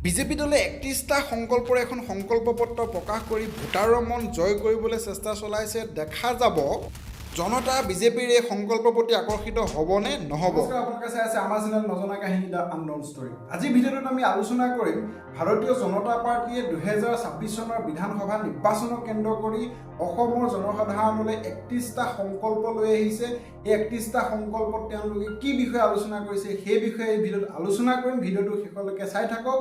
BJP দলে ৩১টা সংকল্পৰ এখন সংকল্পপত্ৰ প্ৰকাশ কৰি ভোটাৰৰ মন জয় কৰিবলৈ চেষ্টা চলাইছে। দেখা যাব জনতা বিজেপিৰ এই সংকল্পৰ প্ৰতি আকৰ্ষিত হ'বনে নহ'ব। আপোনালোকে চাই আছে আমাৰ চেনেল নজনা কাহিনী দ্য আনন'ন ষ্টৰী। আজি ভিডিঅ'টোত আমি আলোচনা কৰিম ভাৰতীয় জনতা পাৰ্টীয়ে ২০২৬ চনৰ বিধানসভা নিৰ্বাচনক কেন্দ্ৰ কৰি অসমৰ জনসাধাৰণলৈ ৩১টা সংকল্প লৈ আহিছে। এই ৩১টা সংকল্পত তেওঁলোকে কি বিষয়ে আলোচনা কৰিছে সেই বিষয়ে এই ভিডিঅ'ত আলোচনা কৰিম। ভিডিঅ'টো শেষলৈকে চাই থাকক।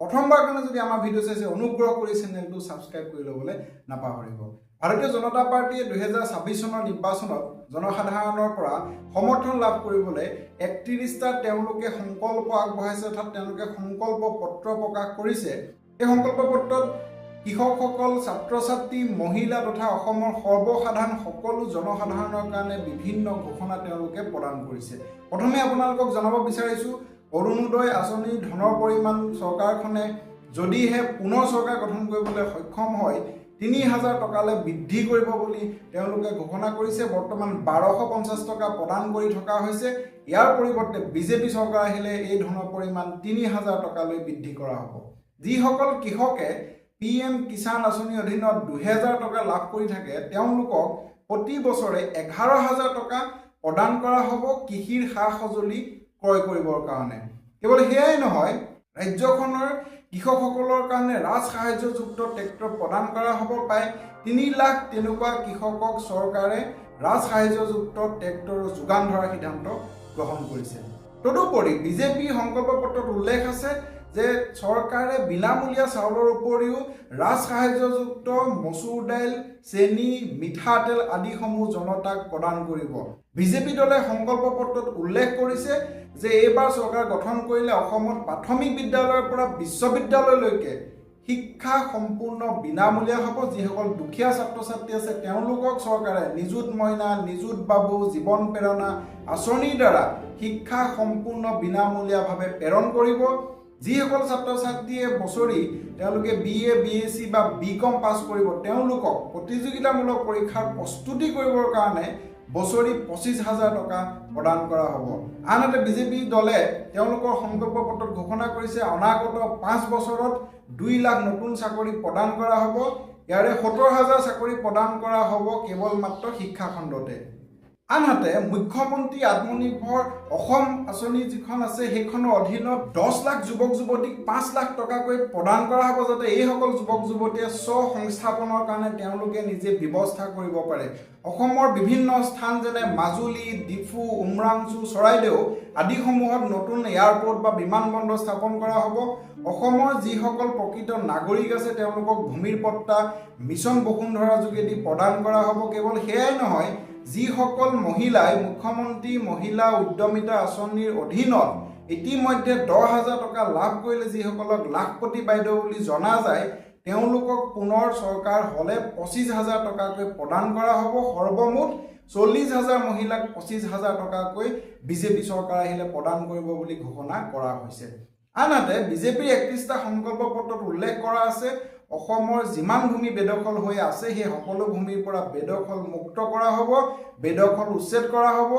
প্ৰথমবাৰ কাৰণে যদি আমাৰ ভিডিঅ' চাইছে অনুগ্ৰহ কৰি চেনেলটো ছাবস্ক্ৰাইব কৰি ল'বলৈ নাপাহৰিব। ভাৰতীয় জনতা পাৰ্টীয়ে ২০২৬ চনৰ নিৰ্বাচনত জনসাধাৰণৰ পৰা সমৰ্থন লাভ কৰিবলৈ ৩১টা তেওঁলোকে সংকল্প আগবঢ়াইছে, অৰ্থাৎ তেওঁলোকে সংকল্প পত্ৰ প্ৰকাশ কৰিছে। এই সংকল্প পত্ৰত কৃষকসকল, ছাত্ৰ ছাত্ৰী, মহিলা তথা অসমৰ সৰ্বসাধাৰণ সকলো জনসাধাৰণৰ কাৰণে বিভিন্ন ঘোষণা তেওঁলোকে প্ৰদান কৰিছে। প্ৰথমে আপোনালোকক জনাব বিচাৰিছোঁ অৰুণোদয় আঁচনিৰ ধনৰ পৰিমাণ চৰকাৰখনে যদিহে পুনৰ চৰকাৰ গঠন কৰিবলৈ সক্ষম হয় ৩,০০০ টকালৈ বৃদ্ধি কৰিব বুলি তেওঁলোকে ঘোষণা কৰিছে। বৰ্তমান ১২৫০ টকা প্ৰদান কৰি থকা হৈছে। ইয়াৰ পৰিৱৰ্তে বিজেপি চৰকাৰ আহিলে এই ধনৰ পৰিমাণ ৩,০০০ টকালৈ বৃদ্ধি কৰা হ'ব। যিসকল কৃষকে PM কিষাণ আঁচনিৰ অধীনত ২,০০০ টকা লাভ কৰি থাকে তেওঁলোকক প্ৰতি বছৰে ১১,০০০ টকা প্ৰদান কৰা হ'ব কৃষিৰ সা সঁজুলি ক্ৰয় কৰিবৰ কাৰণে। কেৱল সেয়াই নহয়, ৰাজ্যখনৰ কৃষকসকলৰ কাৰণে ৰাজ সাহায্যযুক্ত ট্ৰেক্টৰ প্ৰদান কৰা হ'ব। প্ৰায় ৩ লাখ তেনেকুৱা কৃষকক চৰকাৰে ৰাজ সাহায্যযুক্ত ট্ৰেক্টৰ যোগান ধৰাৰ সিদ্ধান্ত গ্ৰহণ কৰিছে। তদুপৰি বিজেপিৰ সংকল্প পত্ৰত উল্লেখ আছে যে চৰকাৰে বিনামূলীয়া চাউলৰ উপৰিও ৰাজ সাহায্যযুক্ত মচুৰ দাইল, চেনি, মিঠাতেল আদিসমূহ জনতাক প্ৰদান কৰিব। বিজেপি দলে সংকল্প পত্ৰত উল্লেখ কৰিছে যে এইবাৰ চৰকাৰ গঠন কৰিলে অসমত প্ৰাথমিক বিদ্যালয়ৰ পৰা বিশ্ববিদ্যালয়লৈকে শিক্ষা সম্পূৰ্ণ বিনামূলীয়া হ'ব। যিসকল দুখীয়া ছাত্ৰ ছাত্ৰী আছে তেওঁলোকক চৰকাৰে নিযুত মইনা, নিযুত বাবু, জীৱন প্ৰেৰণা আঁচনিৰ দ্বাৰা শিক্ষা সম্পূৰ্ণ বিনামূলীয়াভাৱে প্ৰেৰণ কৰিব। যিসকল ছাত্ৰ ছাত্ৰীয়ে বছৰি তেওঁলোকে BA, BSc বা BCom পাছ কৰিব তেওঁলোকক প্ৰতিযোগিতামূলক পৰীক্ষাৰ প্ৰস্তুতি কৰিবৰ কাৰণে বছৰি ২৫,০০০ টকা প্ৰদান কৰা হ'ব। আনহাতে বিজেপি দলে তেওঁলোকৰ সংকল্প পত্ৰত ঘোষণা কৰিছে অনাগত ৫ বছৰত ২ লাখ নতুন চাকৰি প্ৰদান কৰা হ'ব। ইয়াৰে ৭০,০০০ চাকৰি প্ৰদান কৰা হ'ব কেৱল মাত্ৰ শিক্ষা খণ্ডতে। আনহাতে মুখ্যমন্ত্ৰী আত্মনিৰ্ভৰ অসম আঁচনি যিখন আছে সেইখনৰ অধীনত ১০ লাখ যুৱক যুৱতীক ৫ লাখ টকাকৈ প্ৰদান কৰা হ'ব, যাতে এইসকল যুৱক যুৱতীয়ে স্ব-সংস্থাপনৰ কাৰণে তেওঁলোকে নিজে ব্যৱস্থা কৰিব পাৰে। অসমৰ বিভিন্ন স্থান যেনে মাজুলী, ডিফু, উমৰাংচু, চৰাইদেউ আদিসমূহত নতুন এয়াৰপৰ্ট বা বিমানবন্দৰ স্থাপন কৰা হ'ব। অসমৰ যিসকল প্ৰকৃত নাগৰিক আছে তেওঁলোকক ভূমিৰ পট্টা মিছন বসুন্ধৰা যোগেদি প্ৰদান কৰা হ'ব। কেৱল সেয়াই নহয়, যিসকল মহিলাই মুখ্যমন্ত্ৰী মহিলা উদ্যমিতা আঁচনিৰ অধীনত ইতিমধ্যে ১০,০০০ টকা লাভ কৰিলে, যিসকলক লাখপতি বাইদেউ বুলি জনা যায়, তেওঁলোকক পুনৰ চৰকাৰ হ'লে ২৫,০০০ টকাকৈ প্ৰদান কৰা হ'ব। সৰ্বমুঠ ৪০,০০০ মহিলাক ২৫,০০০ টকাকৈ বিজেপি চৰকাৰ আহিলে প্ৰদান কৰিব বুলি ঘোষণা কৰা হৈছে। আনহাতে বিজেপিৰ ৩১টা সংকল্প পত্ৰত উল্লেখ কৰা আছে অসমৰ যিমান ভূমি বেদখল হৈ আছে সেই সকলো ভূমিৰ পৰা বেদখল মুক্ত কৰা হ'ব, বেদখল উচ্ছেদ কৰা হ'ব।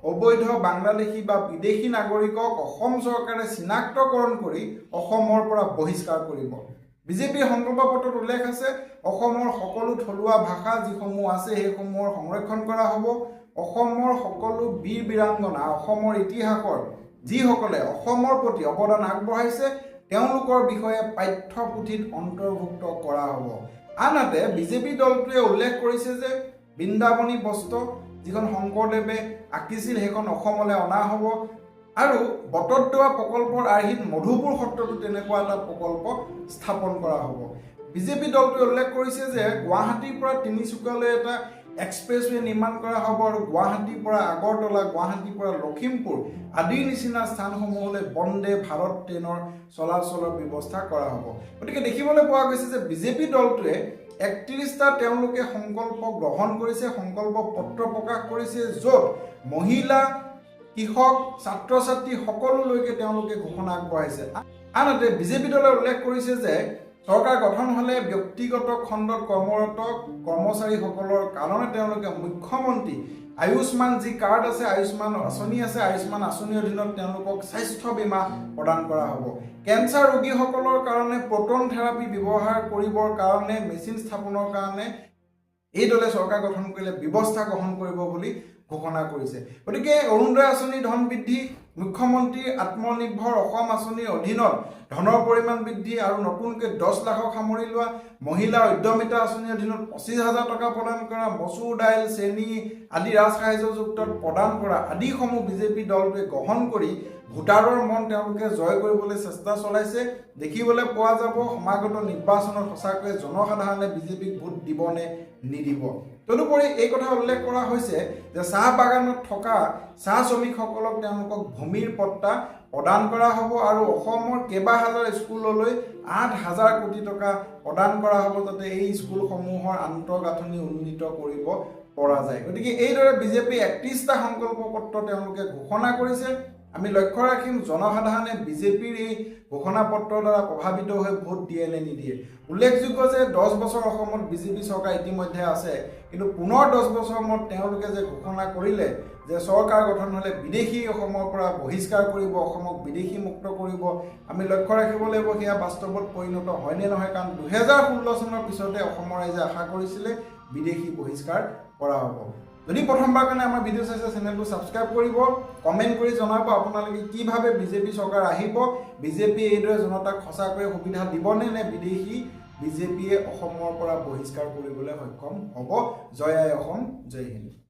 অবৈধ বাংলাদেশী বা বিদেশী নাগৰিকক অসম চৰকাৰে চিনাক্তকৰণ কৰি অসমৰ পৰা বহিষ্কাৰ কৰিব। বিজেপিৰ সংকল্প পত্ৰত উল্লেখ আছে অসমৰ সকলো থলুৱা ভাষা যিসমূহ আছে সেইসমূহৰ সংৰক্ষণ কৰা হ'ব। অসমৰ সকলো বীৰ বীৰাংগনা অসমৰ ইতিহাসৰ যিসকলে অসমৰ প্ৰতি অৱদান আগবঢ়াইছে তেওঁলোকৰ বিষয়ে পাঠ্যপুথিত অন্তৰ্ভুক্ত কৰা হ'ব। আনহাতে বিজেপি দলটোৱে উল্লেখ কৰিছে যে বৃন্দাবনী বস্ত্ৰ যিখন শংকৰদেৱে আঁকিছিল সেইখন অসমলৈ অনা হ'ব আৰু বটদ্ৰৱা প্ৰকল্পৰ আৰ্হিত মধুপুৰ সত্ৰতো তেনেকুৱা এটা প্ৰকল্প স্থাপন কৰা হ'ব। বিজেপি দলটোৱে উল্লেখ কৰিছে যে গুৱাহাটীৰ পৰা তিনিচুকীয়ালৈ এটা এক্সপ্ৰেছৱে নিৰ্মাণ কৰা হ'ব আৰু গুৱাহাটীৰ পৰা আগৰতলা, গুৱাহাটীৰ পৰা লখিমপুৰ আদিৰ নিচিনা স্থানসমূহলৈ বন্দে ভাৰত ট্ৰেইনৰ চলাচলৰ ব্যৱস্থা কৰা হ'ব। গতিকে দেখিবলৈ পোৱা গৈছে যে বিজেপি দলটোৱে ৩১টা তেওঁলোকে সংকল্প গ্ৰহণ কৰিছে, সংকল্প পত্ৰ প্ৰকাশ কৰিছে, য'ত মহিলা, কৃষক, ছাত্ৰ ছাত্ৰী সকলোলৈকে তেওঁলোকে ঘোষণা আগবঢ়াইছে। আনহাতে বিজেপি দলে উল্লেখ কৰিছে যে চৰকাৰ গঠন হ'লে ব্যক্তিগত খণ্ডত কৰ্মৰত কৰ্মচাৰীসকলৰ কাৰণে তেওঁলোকে মুখ্যমন্ত্ৰী আয়ুষ্মান যি কাৰ্ড আছে, আয়ুষ্মান আঁচনি আছে, আয়ুষ্মান আঁচনিৰ অধীনত তেওঁলোকক স্বাস্থ্য বীমা প্ৰদান কৰা হ'ব। কেঞ্চাৰ ৰোগীসকলৰ কাৰণে প্ৰটন থেৰাপি ব্যৱহাৰ কৰিবৰ কাৰণে মেচিন স্থাপনৰ কাৰণে এই দলে চৰকাৰ গঠন কৰিলে ব্যৱস্থা গ্ৰহণ কৰিব বুলি ঘোষণা কৰিছে। গতিকে অৰুণোদয় আঁচনি ধন বৃদ্ধি, মুখ্যমন্ত্ৰীৰ আত্মনিৰ্ভৰ অসম আঁচনিৰ অধীনত ধনৰ পৰিমাণ বৃদ্ধি আৰু নতুনকৈ 10 লাখক সামৰি লোৱা, মহিলা উদ্যমিতা আঁচনিৰ অধীনত 25,000 টকা প্ৰদান কৰা, মচুৰ দাইল, চেনি আদি ৰাজসাহায্যযুক্ত প্ৰদান কৰা আদিসমূহ বিজেপি দলটোৱে গ্ৰহণ কৰি ভোটাৰৰ মন তেওঁলোকে জয় কৰিবলৈ চেষ্টা চলাইছে। দেখিবলৈ পোৱা যাব সমাগত নিৰ্বাচনত সঁচাকৈয়ে জনসাধাৰণে বিজেপিক ভোট দিব নে নিদিব। তদুপৰি এই কথা উল্লেখ কৰা হৈছে যে চাহ বাগানত থকা চাহ শ্ৰমিকসকলক তেওঁলোকক ভূমিৰ পট্টা প্ৰদান কৰা হ'ব আৰু অসমৰ কেইবা হাজাৰ স্কুললৈ 8,000 কোটি টকা প্ৰদান কৰা হ'ব, যাতে এই স্কুলসমূহৰ আন্তঃগাঁথনি উন্নীত কৰিব পৰা যায়। গতিকে এইদৰে বিজেপি 31টা সংকল্প পত্ৰ তেওঁলোকে ঘোষণা কৰিছে। আমি লক্ষ্য ৰাখিম জনসাধাৰণে বিজেপিৰ এই ঘোষণা পত্ৰৰ দ্বাৰা প্ৰভাৱিত হৈ ভোট দিয়ে নে নিদিয়ে। উল্লেখযোগ্য যে 10 বছৰ অসমত বিজেপি চৰকাৰ ইতিমধ্যে আছে, কিন্তু পুনৰ 10 বছৰ মূৰত তেওঁলোকে যে ঘোষণা কৰিলে যে চৰকাৰ গঠন হ'লে বিদেশী অসমৰ পৰা বহিষ্কাৰ কৰিব, অসমক বিদেশী মুক্ত কৰিব, আমি লক্ষ্য ৰাখিব লাগিব সেয়া বাস্তৱত পৰিণত হয়নে নহয়। কাৰণ 2016 চনৰ পিছতে অসমৰ ৰাইজে আশা কৰিছিলে বিদেশী বহিষ্কাৰ কৰা হ'ব। যদি প্ৰথমবাৰ কাৰণে আমাৰ ভিডিঅ' চাইছে চেনেলটো ছাবস্ক্ৰাইব কৰিব, কমেণ্ট কৰি জনাব আপোনালোকে কি ভাবে বিজেপি চৰকাৰ আহিব, বিজেপি এইদৰে জনতাক সঁচাকৈয়ে সুবিধা দিবনে নে বিদেশী বিজেপিয়ে অসমৰ পৰা বহিষ্কাৰ কৰিবলৈ সক্ষম হ'ব। জয় আই অসম, জয় হিন্দ।